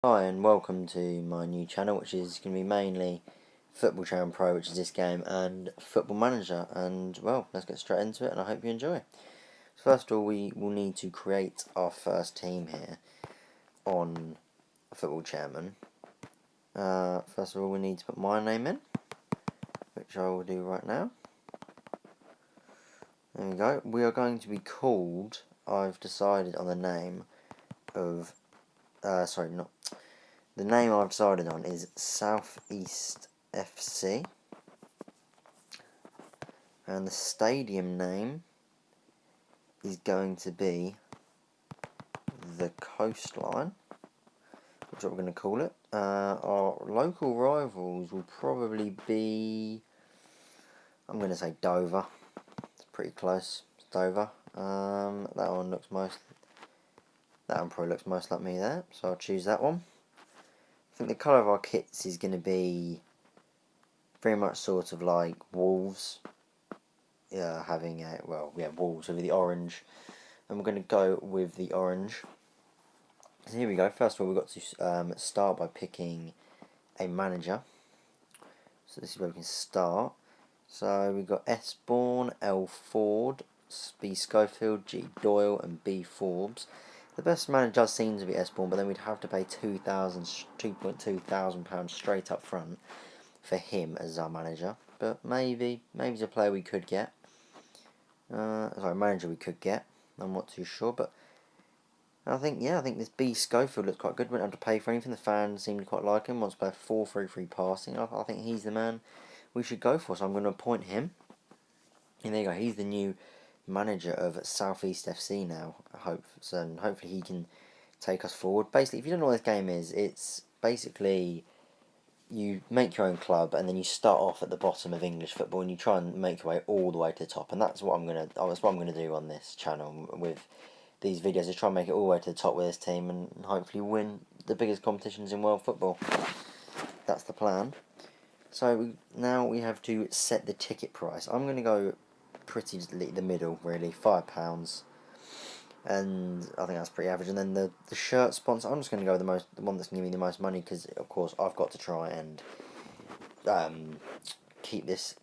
Hi and welcome to my new channel, which is going to be mainly Football Channel Pro, which is this game, and Football Manager. And well, let's get straight into it, and I hope you enjoy. So first of all, we will need to create our first team here on Football Chairman. First of all, we need to put my name in, which I will do right now. There we go. We are going to be called. I've decided on the name of. Sorry, not. The name I've decided on is Southeast FC. And the stadium name is going to be the Coastline, which is what we're going to call it. Our local rivals will probably be, I'm going to say Dover. It's pretty close. It's Dover. That one probably looks most like me there, so I'll choose that one. I think the colour of our kits is going to be very much sort of like Wolves. Having Wolves with the orange. And we're going to go with the orange. So here we go. First of all, we've got to start by picking a manager. So this is where we can start. So we've got S. Bourne, L. Ford, B. Schofield, G. Doyle, and B. Forbes. The best manager does seem to be S. Bourne, but then we'd have to pay £2,200 straight up front for him as our manager. But maybe he's a player we could get. Manager we could get. I'm not too sure, but I think this B. Schofield looks quite good. Wouldn't have to pay for anything. The fans seem to quite like him. Wants to play 4-3-3 passing. I think he's the man we should go for. So I'm going to appoint him. And there you go. He's the new manager of Southeast FC now. Hopefully he can take us forward. Basically, if you don't know what this game is, it's basically you make your own club and then you start off at the bottom of English football and you try and make your way all the way to the top. And that's what I'm gonna do on this channel with these videos, is try and make it all the way to the top with this team and hopefully win the biggest competitions in world football. That's the plan. So now we have to set the ticket price. I'm going to go pretty the middle, really, £5, and I think that's pretty average. And then the shirt sponsor, I'm just going to go with the one that's going to give me the most money, because of course I've got to try and keep this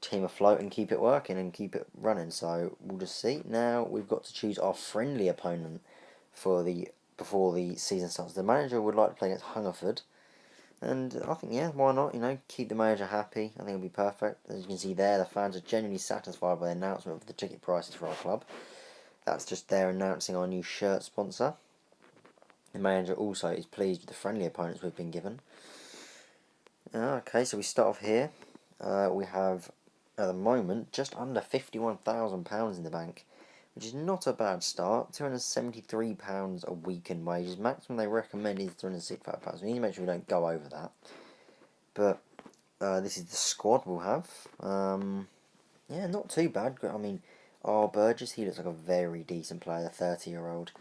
team afloat and keep it working and keep it running. So we'll just see. Now we've got to choose our friendly opponent before the season starts. The manager would like to play against Hungerford, and I think why not? Keep the manager happy. I think it'll be perfect. As you can see there, the fans are genuinely satisfied by the announcement of the ticket prices for our club. That's just there announcing our new shirt sponsor. The manager also is pleased with the friendly opponents we've been given. Okay, so we start off here. We have, at the moment, just under £51,000 in the bank, which is not a bad start. £273 a week in wages. Maximum they recommend is £365. We need to make sure we don't go over that. But this is the squad we'll have. Not too bad. I mean, Burgess, he looks like a very decent player, the 30-year-old.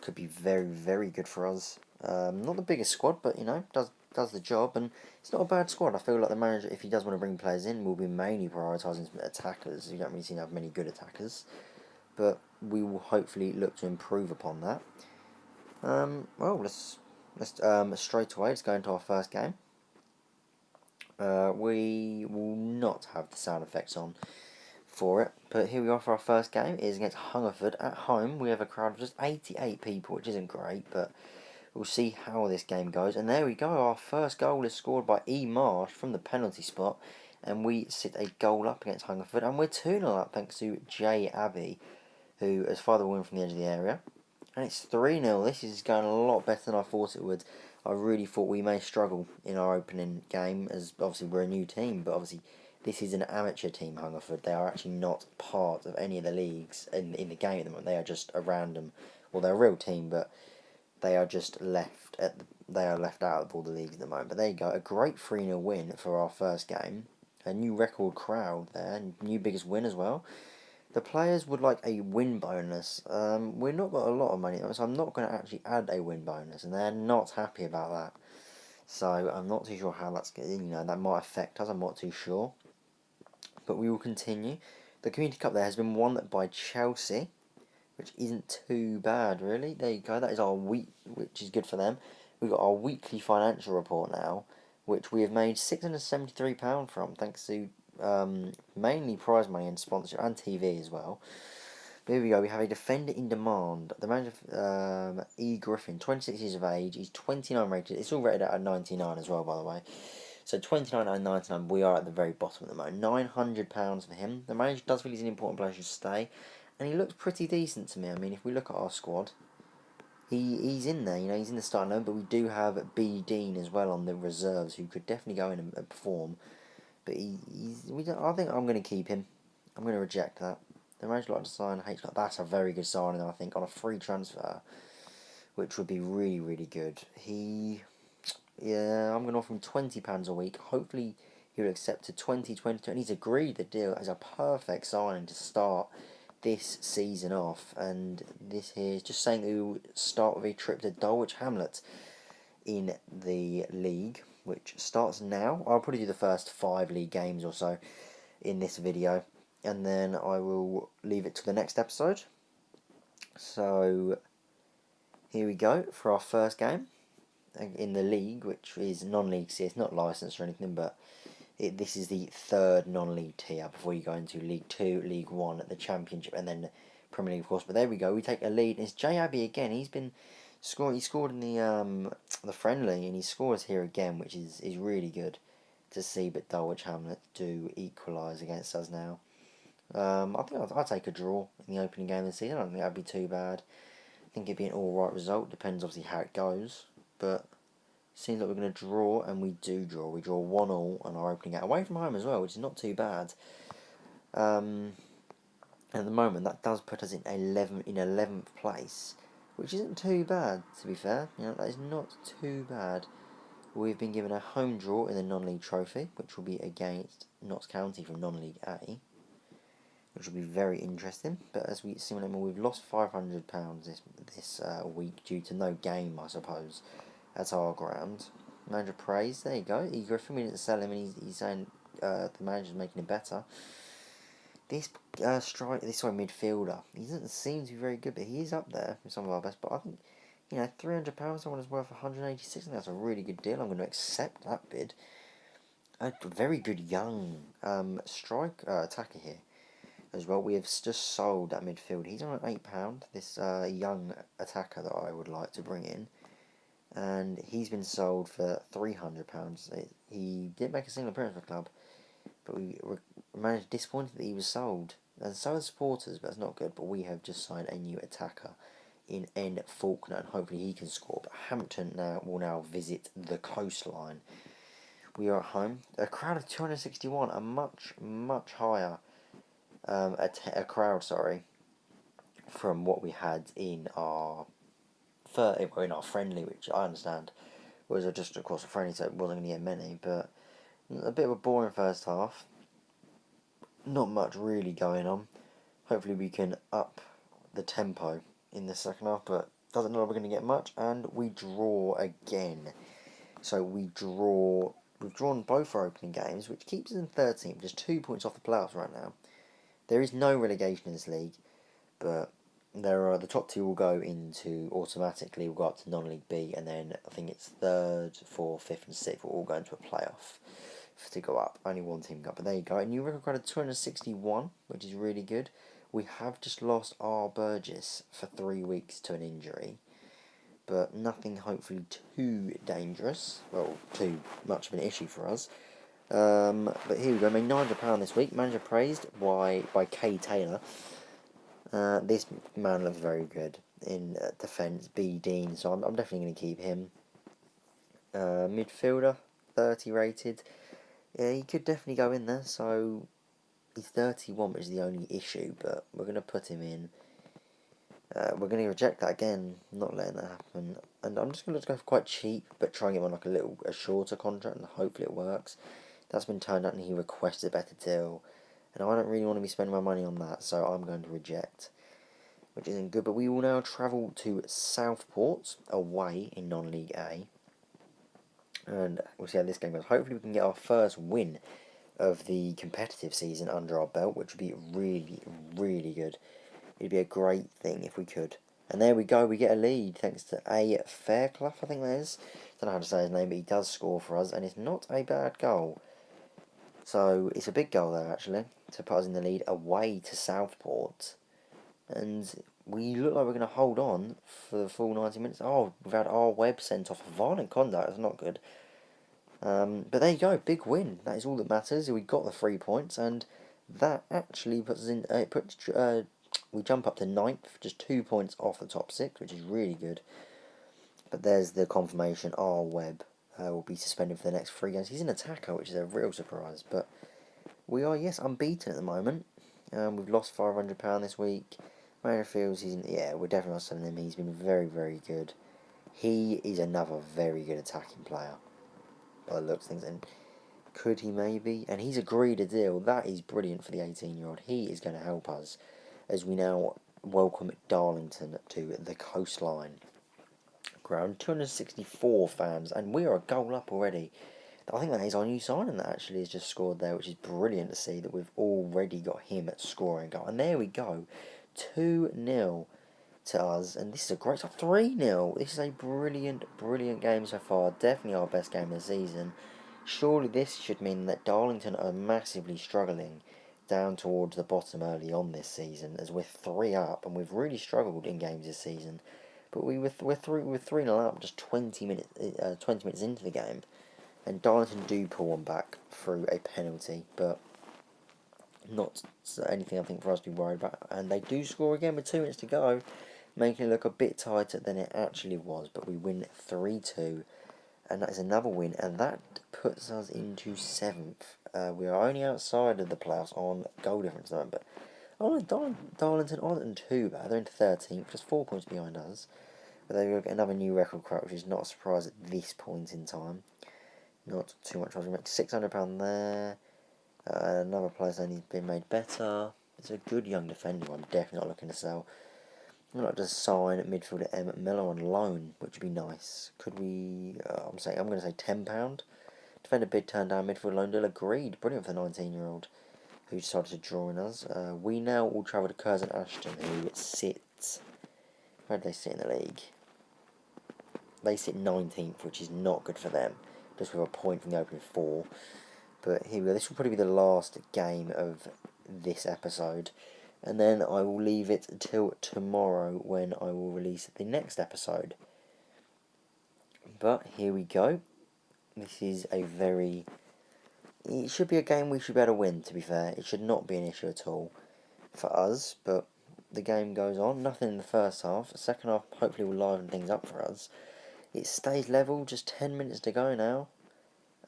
Could be very, very good for us. Not the biggest squad, but does the job, and it's not a bad squad. I feel like the manager, if he does want to bring players in, will be mainly prioritising attackers. You don't really seem to have many good attackers, but we will hopefully look to improve upon that. Let's straight away, let's go into our first game. We will not have the sound effects on for it, but here we are for our first game. It is against Hungerford at home. We have a crowd of just 88 people, which isn't great, but we'll see how this game goes. And there we go. Our first goal is scored by E. Marsh from the penalty spot, and we sit a goal up against Hungerford, and we're 2-0 up thanks to Jay Abbey, who has fired the win from the edge of the area. And it's 3-0. This is going a lot better than I thought it would. I really thought we may struggle in our opening game, as obviously we're a new team, but obviously this is an amateur team, Hungerford. They are actually not part of any of the leagues in the game at the moment. They are just a random, well, they're a real team, but they are just left out of all the leagues at the moment. But there you go, a great 3-0 win for our first game. A new record crowd there, new biggest win as well. The players would like a win bonus. We've not got a lot of money, so I'm not going to actually add a win bonus, and they're not happy about that. So I'm not too sure how that's going. That might affect us. I'm not too sure, but we will continue. The Community Cup there has been won by Chelsea, which isn't too bad, really. There you go. That is our week, which is good for them. we've got our weekly financial report now, which we have made £673 from, thanks to mainly prize money and sponsorship and TV as well. Here we go. We have a defender in demand. The manager, E. Griffin, 26 years of age. He's 29 rated. It's all rated at 99 as well, by the way. So 29 and 99, we are at the very bottom at the moment. £900 for him. The manager does feel he's an important player to stay, and he looks pretty decent to me. I mean, if we look at our squad, he's in there. You know, he's in the starting line, but we do have B. Dean as well on the reserves, who could definitely go in and perform. But I think I'm going to keep him. I'm going to reject that. The manager like to sign H. That's a very good signing, I think, on a free transfer, which would be really, really good. I'm going to offer him £20 a week. Hopefully, he'll accept a 2022, and he's agreed the deal as a perfect signing to start this season off. And this here is just saying that he will start with a trip to Dulwich Hamlet in the league, which starts now. I'll probably do the first 5 league games or so in this video, and then I will leave it to the next episode. So here we go for our first game in the league, which is non-league. See, it's not licensed or anything, but this is the third non-league tier before you go into League 2, League 1, the Championship, and then Premier League, of course. But there we go. We take a lead, and it's Jay Abbey again. He's been scoring. He scored in the friendly, and he scores here again, which is really good to see. But Dulwich Hamlet do equalise against us now. I think I'll take a draw in the opening game of the season. I don't think that'd be too bad. I think it'd be an alright result. Depends obviously how it goes. But seems like we're going to draw, and we do draw. We draw 1-1 on our opening game. Away from home as well, which is not too bad. At the moment, that does put us in 11th place, which isn't too bad, to be fair. You know, that is not too bad. We've been given a home draw in the non-league trophy, which will be against Notts County from non-league A, which will be very interesting. But as we see, we've lost £500 this week due to no game, I suppose, at our ground. Manager praise, there you go. E. Griffin, we didn't sell him, and he's saying the manager's making him better. This midfielder, he doesn't seem to be very good, but he is up there with some of our best. But I think, £300, someone is worth 186, and that's a really good deal. I'm going to accept that bid. A very good young attacker here as well. We have just sold that midfield. He's on £8. This young attacker that I would like to bring in, and he's been sold for £300. He didn't make a single appearance for the club, but we managed disappointed that he was sold, and so are the supporters, but it's not good. But we have just signed a new attacker in N. Faulkner, and hopefully he can score. But Hampton will now visit the coastline. We are at home. A crowd of 261, a much higher a crowd, from what we had in our friendly, which I understand was just of course a friendly, so it wasn't going to get many. But a bit of a boring first half. Not much really going on. Hopefully we can up the tempo in the second half, but doesn't look like we're going to get much. And we draw again. So we've drawn both our opening games, which keeps us in 13th, just 2 points off the playoffs right now. There is no relegation in this league, but the top 2 will go into automatically. We'll go up to non-league B, and then I think it's 3rd, 4th, 5th, and 6th will all go into a playoff to go up. Only one team got, but there you go. A new record card of 261, which is really good. We have just lost our Burgess for 3 weeks to an injury, but nothing hopefully too dangerous. Well, too much of an issue for us. But here we go. Made £900 this week. Manager praised by Kay Taylor. This man looks very good in defence. B. Dean, so I'm definitely going to keep him. Midfielder, 30 rated. Yeah, he could definitely go in there. So he's 31, which is the only issue. But we're going to put him in. We're going to reject that again, not letting that happen. And I'm just going to go for quite cheap, but try and get him on a shorter contract, and hopefully it works. That's been turned out, and he requested a better deal. And I don't really want to be spending my money on that, so I'm going to reject, which isn't good. But we will now travel to Southport, away in non-league A. And we'll see how this game goes. Hopefully we can get our first win of the competitive season under our belt, which would be really, really good. It'd be a great thing if we could. And there we go, we get a lead thanks to A. Fairclough, I think that is. Don't know how to say his name, but he does score for us, and it's not a bad goal. So it's a big goal there, actually, to put us in the lead away to Southport. And we look like we're going to hold on for the full 90 minutes. Oh, we've had our Webb sent off for violent conduct. That's not good. But there you go, big win. That is all that matters. We got the 3 points, and that actually puts us in. We jump up to 9th, just 2 points off the top 6, which is really good. But there's the confirmation. Our Webb will be suspended for the next 3 games. He's an attacker, which is a real surprise. But we are, yes, unbeaten at the moment. We've lost £500 this week. Manager feels we're definitely not selling him. He's been very, very good. He is another very good attacking player by the looks of things. And could he maybe? And he's agreed a deal. That is brilliant for the 18-year-old. He is going to help us as we now welcome Darlington to the coastline ground. 264 fans, and we are a goal up already. I think that is our new signing that actually has just scored there, which is brilliant to see that we've already got him at scoring goal. And there we go, 2-0 to us, and this is a great start. 3-0. This is a brilliant, brilliant game so far. Definitely our best game of the season. Surely this should mean that Darlington are massively struggling down towards the bottom early on this season, as we're 3 up, and we've really struggled in games this season. But we're 3-0 up just 20 minutes into the game, and Darlington do pull one back through a penalty, but not anything I think for us to be worried about. And they do score again with 2 minutes to go, making it look a bit tighter than it actually was. But we win 3-2, and that is another win, and that puts us into 7th. We are only outside of the playoffs on goal difference, though. But Darlington aren't too bad. They're into 13th, just 4 points behind us. But they've got another new record crack, which is not a surprise at this point in time. Not too much. I was make £600 there. Another player's only been made better. It's a good young defender. I'm definitely not looking to sell. I'm not just sign midfielder Emmett Miller on loan, which would be nice. Could we? I'm going to say £10. Defender bid turned down. Midfield loan deal agreed. Brilliant for the 19-year-old who decided to join us. We now will travel to Curzon Ashton, who sits. Where do they sit in the league? They sit 19th, which is not good for them. Just with a point from the opening 4. But here we go. This will probably be the last game of this episode. And then I will leave it until tomorrow when I will release the next episode. But here we go. This is it should be a game we should be able to win, to be fair. It should not be an issue at all for us. But the game goes on. Nothing in the first half. The second half hopefully will liven things up for us. It stays level. Just 10 minutes to go now.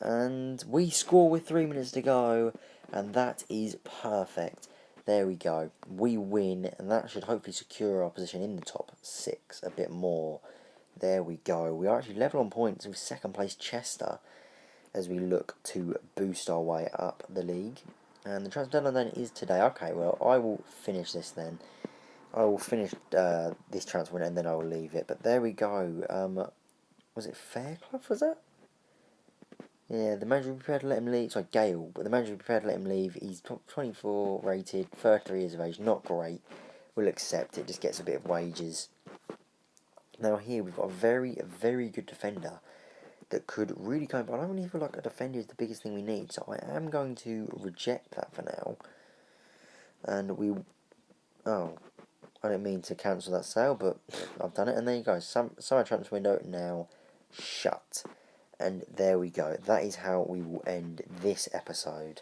And we score with 3 minutes to go, and that is perfect. There we go. We win, and that should hopefully secure our position in the top 6 a bit more. There we go. We are actually level on points with second place Chester as we look to boost our way up the league. And the transfer deadline then is today. Okay, well, I will finish this then. I will finish this transfer and then I will leave it. But there we go. Was it Fairclough, was that? Yeah, the manager will be prepared to let him leave. Sorry, Gale, but the manager will be prepared to let him leave. He's 24 rated, 33 years of age, not great. We'll accept it, just gets a bit of wages. Now here we've got a very, very good defender that could really go, but I don't really feel like a defender is the biggest thing we need, so I am going to reject that for now. And I didn't mean to cancel that sale, but I've done it, and there you go. Summer transfer window now shut. And there we go. That is how we will end this episode.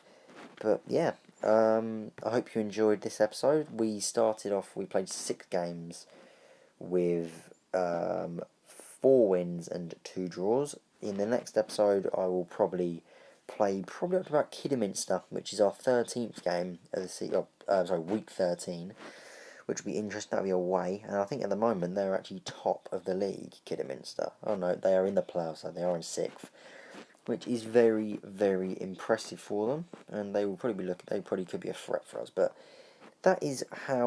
But yeah, I hope you enjoyed this episode. We played 6 games with 4 wins and 2 draws. In the next episode, I will probably play up to about Kidderminster, which is our 13th game of the week 13. Which will be interesting. That'll be away, and I think at the moment they're actually top of the league, Kidderminster. Oh no, they are in the playoffs, so they are in 6th, which is very, very impressive for them. And they will probably they probably could be a threat for us. But that is how